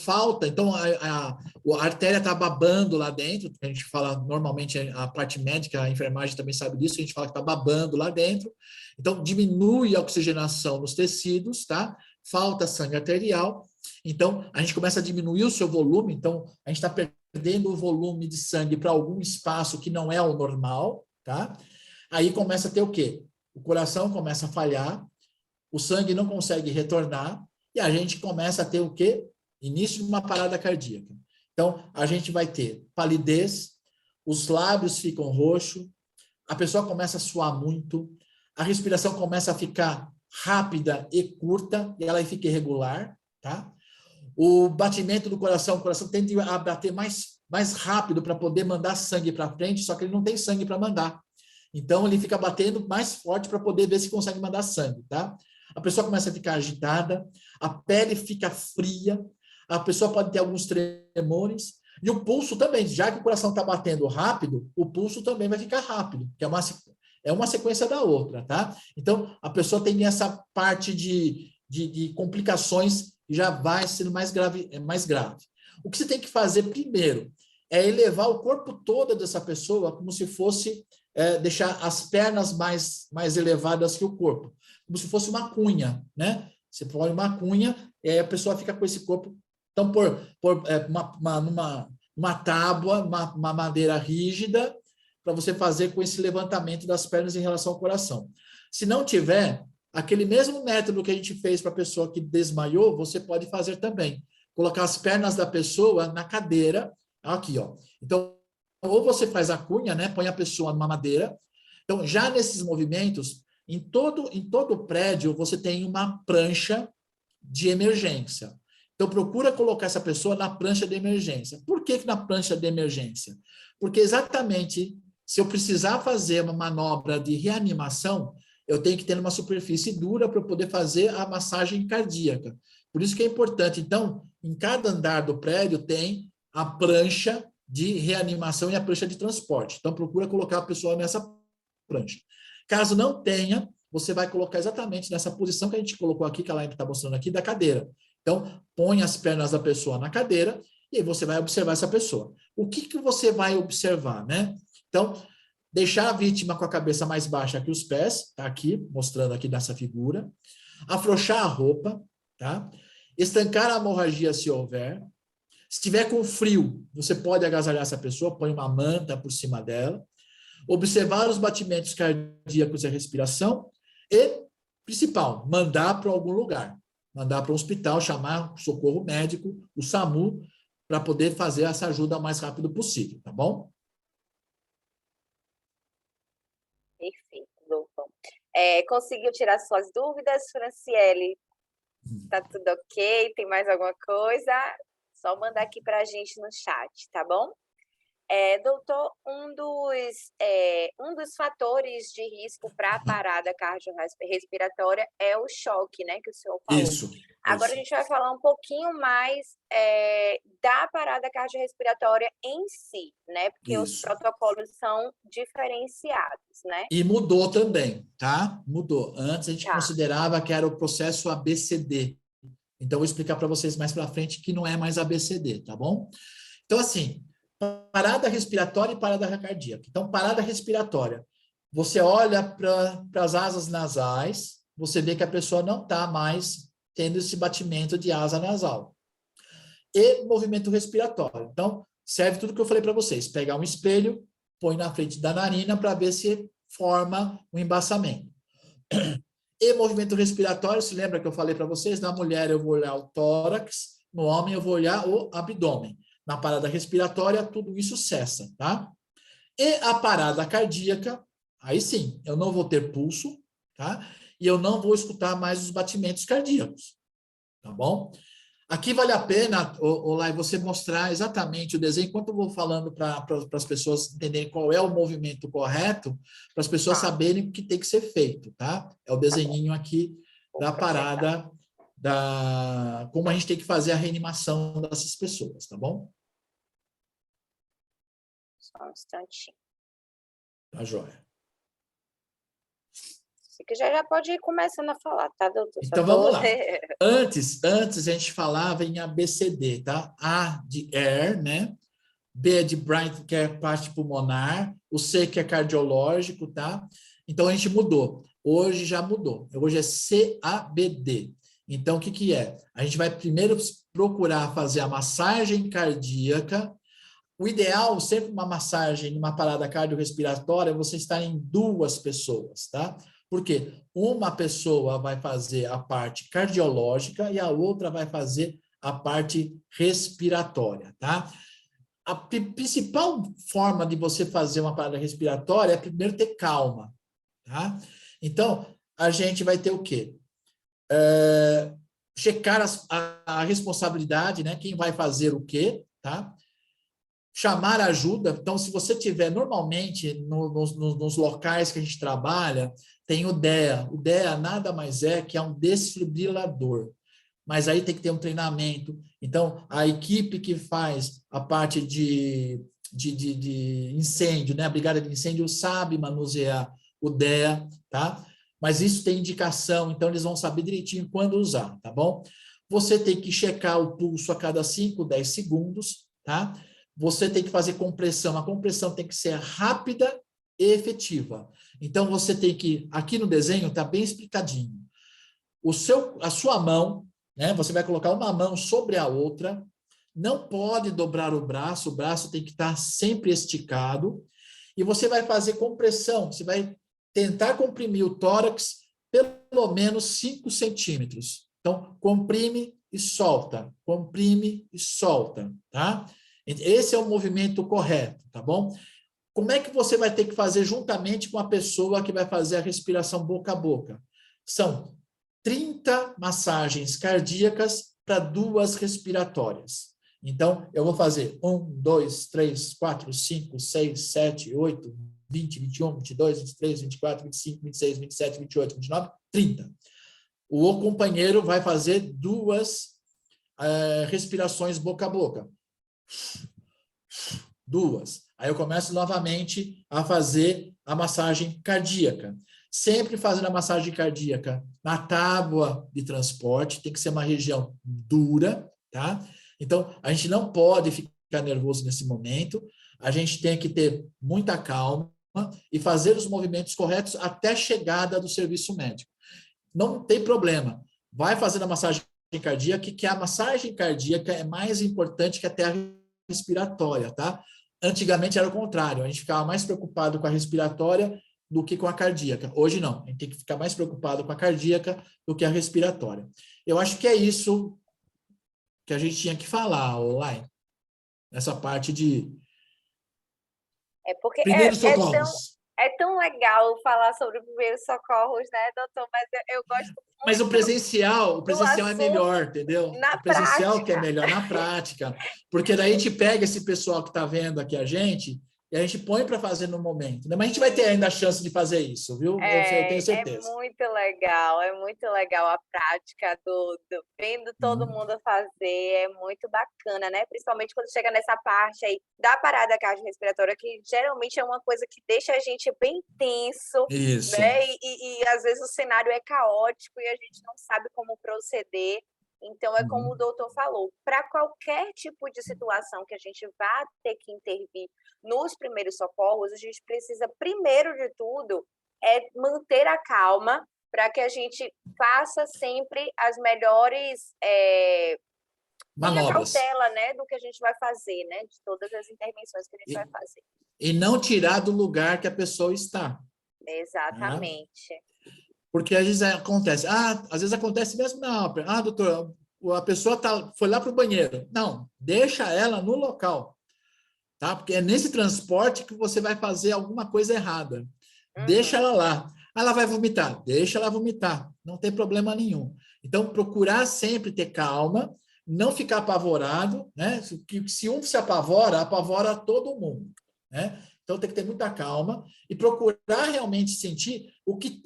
a artéria está babando lá dentro, a gente fala normalmente, a parte médica, a enfermagem também sabe disso, a gente fala que está babando lá dentro, então diminui a oxigenação nos tecidos, tá? Falta sangue arterial, então a gente começa a diminuir o seu volume, então a gente está perdendo o volume de sangue para algum espaço que não é o normal, tá? Aí começa a ter o quê? O coração começa a falhar, o sangue não consegue retornar e a gente começa a ter o quê? Início de uma parada cardíaca. Então, a gente vai ter palidez, os lábios ficam roxos, a pessoa começa a suar muito, a respiração começa a ficar rápida e curta e ela fica irregular, tá? O batimento do coração, o coração tende a bater mais rápido para poder mandar sangue para frente, só que ele não tem sangue para mandar. Então, ele fica batendo mais forte para poder ver se consegue mandar sangue, tá? A pessoa começa a ficar agitada, a pele fica fria, a pessoa pode ter alguns tremores, e o pulso também, já que o coração está batendo rápido, o pulso também vai ficar rápido, que é uma sequência da outra, tá? Então, a pessoa tem essa parte de complicações que já vai sendo mais grave. O que você tem que fazer primeiro é elevar o corpo todo dessa pessoa como se fosse deixar as pernas mais elevadas que o corpo, como se fosse uma cunha, né? Você põe uma cunha e aí a pessoa fica com esse corpo. Então, uma tábua, uma madeira rígida, para você fazer com esse levantamento das pernas em relação ao coração. Se não tiver, aquele mesmo método que a gente fez para a pessoa que desmaiou, você pode fazer também. Colocar as pernas da pessoa na cadeira, aqui, ó. Então, ou você faz a cunha, né? Põe a pessoa numa madeira. Então, já nesses movimentos, em todo prédio, você tem uma prancha de emergência. Então, procura colocar essa pessoa na prancha de emergência. Por que na prancha de emergência? Porque exatamente, se eu precisar fazer uma manobra de reanimação, eu tenho que ter uma superfície dura para eu poder fazer a massagem cardíaca. Por isso que é importante. Então, em cada andar do prédio tem a prancha de reanimação e a prancha de transporte. Então, procura colocar a pessoa nessa prancha. Caso não tenha, você vai colocar exatamente nessa posição que a gente colocou aqui, que a Laine está mostrando aqui, da cadeira. Então, põe as pernas da pessoa na cadeira e aí você vai observar essa pessoa. O que você vai observar, né? Então, deixar a vítima com a cabeça mais baixa que os pés, tá aqui, mostrando aqui nessa figura. Afrouxar a roupa, tá? Estancar a hemorragia se houver. Se tiver com frio, você pode agasalhar essa pessoa, põe uma manta por cima dela. Observar os batimentos cardíacos e a respiração. E, principal, mandar para algum lugar. Mandar para um hospital, chamar o socorro médico, o SAMU, para poder fazer essa ajuda o mais rápido possível, tá bom? Perfeito, doutor. Conseguiu tirar suas dúvidas, Franciele? Tá tudo ok? Tem mais alguma coisa? Só mandar aqui para a gente no chat, tá bom? Doutor, um dos fatores de risco para a parada cardiorrespiratória é o choque, né, que o senhor falou. Isso. Agora a gente vai falar um pouquinho mais da parada cardiorrespiratória em si, né, porque os protocolos são diferenciados, né? E mudou também, tá? Mudou. Antes a gente considerava que era o processo ABCD. Então, eu vou explicar para vocês mais para frente que não é mais ABCD, tá bom? Então, assim, parada respiratória e parada cardíaca. Então, parada respiratória. Você olha para as asas nasais, você vê que a pessoa não está mais tendo esse batimento de asa nasal. E movimento respiratório. Então, serve tudo que eu falei para vocês. Pegar um espelho, põe na frente da narina para ver se forma um embaçamento. E movimento respiratório, se lembra que eu falei para vocês? Na mulher eu vou olhar o tórax, no homem eu vou olhar o abdômen. Na parada respiratória, tudo isso cessa, tá? E a parada cardíaca, aí sim, eu não vou ter pulso, tá? E eu não vou escutar mais os batimentos cardíacos, tá bom? Aqui vale a pena, Olá, você mostrar exatamente o desenho, enquanto eu vou falando para as pessoas entenderem qual é o movimento correto, para as pessoas saberem o que tem que ser feito, tá? É o desenhinho aqui da parada, como a gente tem que fazer a reanimação dessas pessoas, tá bom? Só um instantinho. Tá joia. Se quiser, já pode ir começando a falar, tá, doutor? Então, vamos lá. Antes a gente falava em ABCD, tá? A de air, né? B de brain, que é parte pulmonar. O C, que é cardiológico, tá? Então, a gente mudou. Hoje já mudou. Hoje é CABD. Então, o que é? A gente vai primeiro procurar fazer a massagem cardíaca. O ideal, sempre uma massagem, uma parada cardiorrespiratória, é você estar em 2 pessoas, tá? Porque uma pessoa vai fazer a parte cardiológica e a outra vai fazer a parte respiratória, tá? A principal forma de você fazer uma parada respiratória é primeiro ter calma, tá? Então, a gente vai ter o quê? Checar a responsabilidade, né? Quem vai fazer o quê, tá? Chamar ajuda. Então, se você tiver, normalmente, nos locais que a gente trabalha, tem o DEA. O DEA nada mais é que é um desfibrilador. Mas aí tem que ter um treinamento. Então, a equipe que faz a parte de incêndio, né? A brigada de incêndio sabe manusear o DEA, tá? Mas isso tem indicação, então eles vão saber direitinho quando usar, tá bom? Você tem que checar o pulso a cada 5, 10 segundos, tá? Você tem que fazer compressão. A compressão tem que ser rápida e efetiva. Então, você tem que... Aqui no desenho está bem explicadinho. A sua mão, né? Você vai colocar uma mão sobre a outra, não pode dobrar o braço tem que estar sempre esticado, e você vai fazer compressão, você vai tentar comprimir o tórax pelo menos 5 centímetros. Então, comprime e solta, tá? Esse é o movimento correto, tá bom? Como é que você vai ter que fazer juntamente com a pessoa que vai fazer a respiração boca a boca? São 30 massagens cardíacas para 2 respiratórias. Então, eu vou fazer 1, 2, 3, 4, 5, 6, 7, 8, 20, 21, 22, 23, 24, 25, 26, 27, 28, 29, 30. O companheiro vai fazer 2 respirações boca a boca. 2. Aí eu começo novamente a fazer a massagem cardíaca. Sempre fazendo a massagem cardíaca na tábua de transporte, tem que ser uma região dura, tá? Então, a gente não pode ficar nervoso nesse momento, a gente tem que ter muita calma e fazer os movimentos corretos até a chegada do serviço médico. Não tem problema, vai fazendo a massagem cardíaca, que a massagem cardíaca é mais importante que até a respiratória, tá? Antigamente era o contrário, a gente ficava mais preocupado com a respiratória do que com a cardíaca. Hoje não, a gente tem que ficar mais preocupado com a cardíaca do que a respiratória. Eu acho que é isso que a gente tinha que falar, online, nessa parte de Porque primeiros socorros. é tão legal falar sobre primeiros socorros, né, doutor? Mas eu gosto Mas o muito presencial do é assunto melhor, entendeu? na O presencial que é prática. melhor na prática, porque daí a gente pega esse pessoal que está vendo aqui a gente e a gente põe para fazer no momento, né? Mas a gente vai ter ainda a chance de fazer isso, viu? Eu tenho certeza. É muito legal a prática vendo todo mundo fazer, é muito bacana, né? Principalmente quando chega nessa parte aí da parada cardiorrespiratória, que geralmente é uma coisa que deixa a gente bem tenso, Isso. né? E às vezes o cenário é caótico e a gente não sabe como proceder. Então, é como o doutor falou, para qualquer tipo de situação que a gente vá ter que intervir nos primeiros socorros, a gente precisa, primeiro de tudo, manter a calma para que a gente faça sempre as melhores tenha Manobras. cautela, né, do que a gente vai fazer, né, de todas as intervenções que a gente vai fazer. E não tirar do lugar que a pessoa está. Exatamente. Né? Porque às vezes acontece mesmo na ópera. Ah, doutor, a pessoa foi lá para o banheiro. Não, deixa ela no local. Tá? Porque é nesse transporte que você vai fazer alguma coisa errada. Deixa ela lá. Ela vai vomitar. Deixa ela vomitar. Não tem problema nenhum. Então, procurar sempre ter calma, não ficar apavorado, né? Se um se apavora todo mundo, né? Então, tem que ter muita calma e procurar realmente sentir o que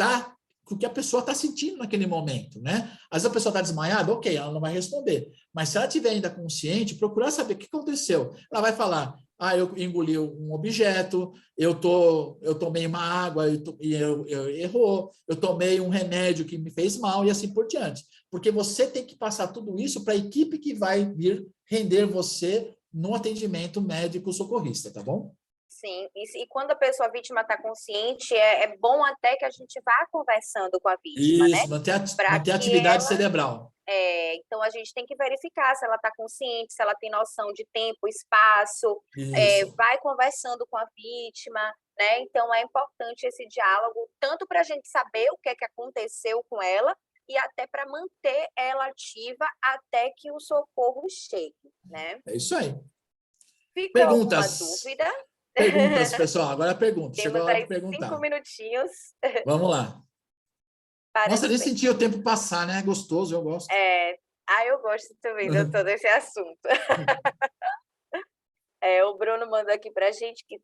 a pessoa está sentindo naquele momento, né? Às vezes a pessoa está desmaiada, ok, ela não vai responder. Mas se ela estiver ainda consciente, procurar saber o que aconteceu. Ela vai falar, eu engoli um objeto, eu tomei uma água eu errou, eu tomei um remédio que me fez mal e assim por diante. Porque você tem que passar tudo isso para a equipe que vai vir render você no atendimento médico socorrista, tá bom? Sim, e quando a pessoa vítima está consciente, é bom até que a gente vá conversando com a vítima, né? Isso, manter a atividade cerebral. Então, a gente tem que verificar se ela está consciente, se ela tem noção de tempo, espaço, vai conversando com a vítima, né? Então, é importante esse diálogo, tanto para a gente saber o que é que aconteceu com ela, e até para manter ela ativa até que o socorro chegue, né? É isso aí. Ficou alguma dúvida? Perguntas, pessoal. Agora pergunta. Chegou a hora de Temos aí perguntar. 5 minutinhos. Vamos lá. Nossa, nem senti o tempo passar, né? É gostoso, eu gosto. Eu gosto também, doutor, desse assunto. O Bruno mandou aqui para a gente que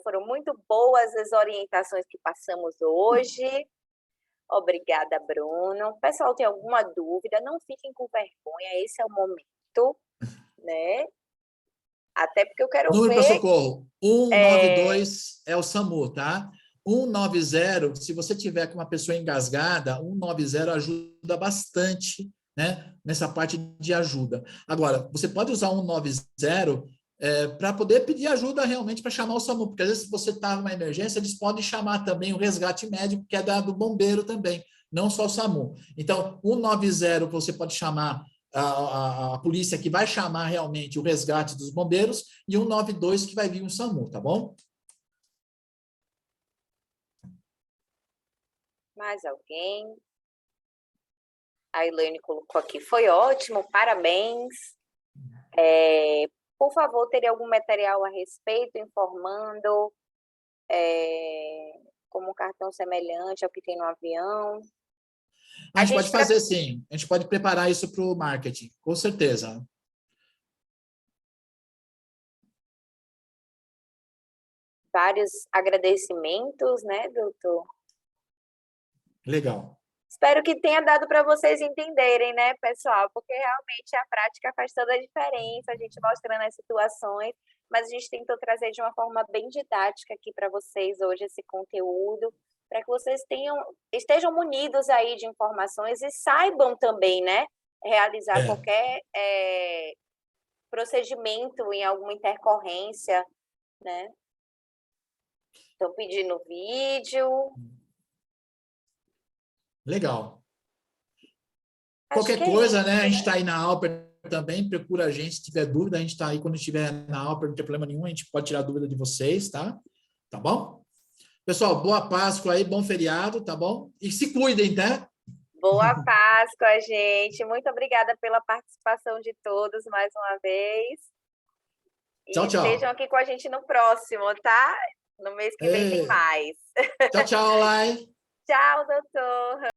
foram muito boas as orientações que passamos hoje. Obrigada, Bruno. O pessoal tem alguma dúvida, não fiquem com vergonha, esse é o momento, né? Até porque eu quero Número ver... para socorro, 192 é o SAMU, tá? 190, se você tiver com uma pessoa engasgada, 190 ajuda bastante, né? Nessa parte de ajuda. Agora, você pode usar 190 para poder pedir ajuda realmente para chamar o SAMU, porque às vezes se você está numa emergência, eles podem chamar também o resgate médico, que é do bombeiro também, não só o SAMU. Então, 190 você pode chamar a polícia que vai chamar realmente o resgate dos bombeiros e 192 que vai vir um SAMU, tá bom? Mais alguém? A Elaine colocou aqui, foi ótimo, parabéns. Por favor, teria algum material a respeito, informando como um cartão semelhante ao que tem no avião? A gente pode fazer, sim. A gente pode preparar isso para o marketing, com certeza. Vários agradecimentos, né, doutor? Legal. Espero que tenha dado para vocês entenderem, né, pessoal? Porque realmente a prática faz toda a diferença, a gente mostrando as situações, mas a gente tentou trazer de uma forma bem didática aqui para vocês hoje esse conteúdo, para que vocês estejam munidos aí de informações e saibam também, né, realizar qualquer procedimento em alguma intercorrência, né? Estão pedindo vídeo. Legal. Qualquer coisa, né? A gente está aí na Alper também, procura a gente, se tiver dúvida, a gente está aí quando estiver na Alper, não tem problema nenhum, a gente pode tirar dúvida de vocês, tá? Tá bom? Pessoal, boa Páscoa aí, bom feriado, tá bom? E se cuidem, tá? Boa Páscoa, gente. Muito obrigada pela participação de todos mais uma vez. Tchau, E tchau. estejam aqui com a gente no próximo, tá? No mês que vem tem mais. Tchau, tchau, Lai. Tchau, doutor.